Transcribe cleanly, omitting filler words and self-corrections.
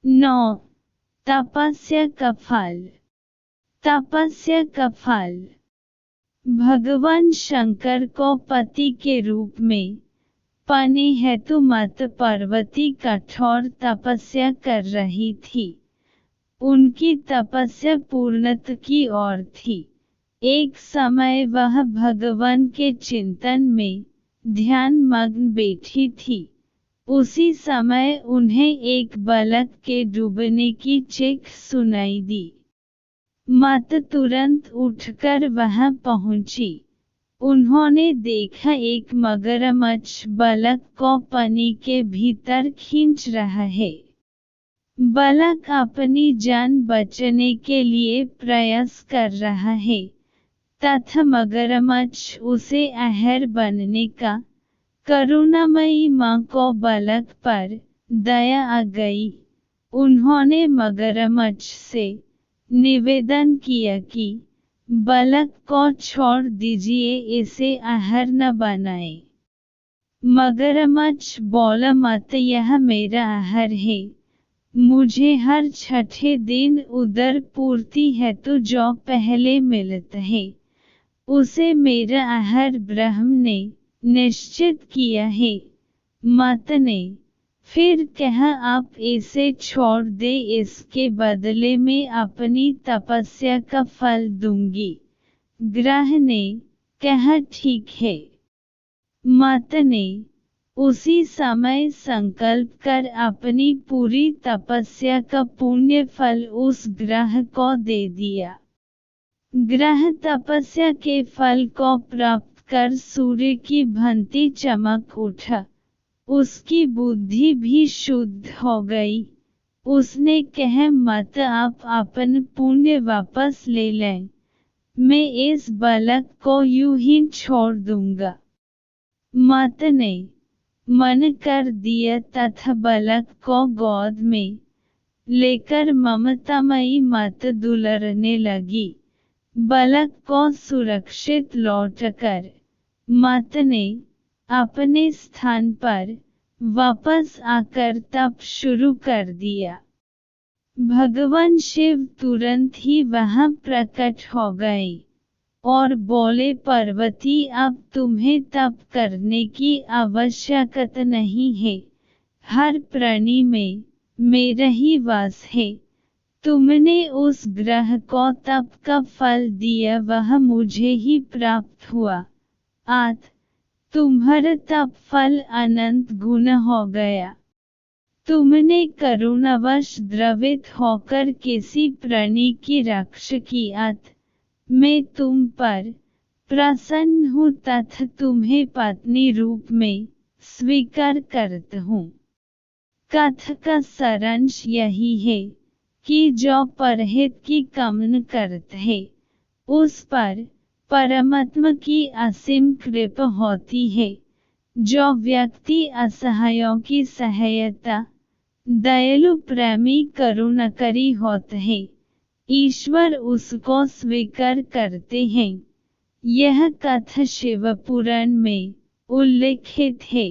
9. तपस्या का फल। तपस्या का फल। भगवान शंकर को पति के रूप में पाने हेतु माता पार्वती कठोर तपस्या कर रही थी। उनकी तपस्या पूर्णता की ओर थी। एक समय वह भगवान के चिंतन में ध्यान मग्न बैठी थी। उसी समय उन्हें एक बालक के डूबने की चीख सुनाई दी। माता तुरंत उठकर वहां पहुंची। उन्होंने देखा एक मगरमच्छ बालक को पानी के भीतर खींच रहा है। बालक अपनी जान बचाने के लिए प्रयास कर रहा है तथा मगरमच्छ उसे आहार बनने का। करुणामयी मां को बालक पर दया आ गई। उन्होंने मगरमच्छ से निवेदन किया कि बालक को छोड़ दीजिए, इसे आहार न बनाए। मगरमच्छ बोला, माता यह मेरा आहार है। मुझे हर छठे दिन उदर पूर्ति हेतु जो पहले मिलता है उसे मेरा आहार ब्रह्म ने निश्चित किया है। माता ने फिर कहा, आप इसे छोड़ दे, इसके बदले में अपनी तपस्या का फल दूंगी। ग्रह ने कहा, ठीक है। माता ने उसी समय संकल्प कर अपनी पूरी तपस्या का पुण्य फल उस ग्रह को दे दिया। ग्रह तपस्या के फल को प्राप्त कर सूर्य की भांति चमक उठा। उसकी बुद्धि भी शुद्ध हो गई। उसने कहा, माता आप अपन पुण्य वापस ले लें। मैं इस बालक को यूं ही छोड़ दूंगा। माता ने मन कर दिया तथा बालक को गोद में लेकर ममतामयी माता दुलारने लगी। बालक को सुरक्षित लौटकर माता ने अपने स्थान पर वापस आकर तप शुरू कर दिया। भगवान शिव तुरंत ही वहां प्रकट हो गए और बोले, पार्वती अब तुम्हें तप करने की आवश्यकता नहीं है। हर प्राणी में मेरा ही वास है। तुमने उस ग्रह को तप का फल दिया, वह मुझे ही प्राप्त हुआ। आज तुम्हारा तप फल अनंत गुना हो गया। तुमने करुणावश द्रवित होकर किसी प्राणी की रक्षा की। आज मैं तुम पर प्रसन्न हूँ तथा तुम्हें पत्नी रूप में स्वीकार करता हूँ। कथा का सारांश यही है कि जो परहित की कामना करता है उस पर परमात्मा की असीम कृपा होती है। जो व्यक्ति असहायों की सहायता, दयालु, प्रेमी, करुणाकारी होता है, ईश्वर उसको स्वीकार करते हैं। यह कथा शिव पुराण में उल्लेखित है।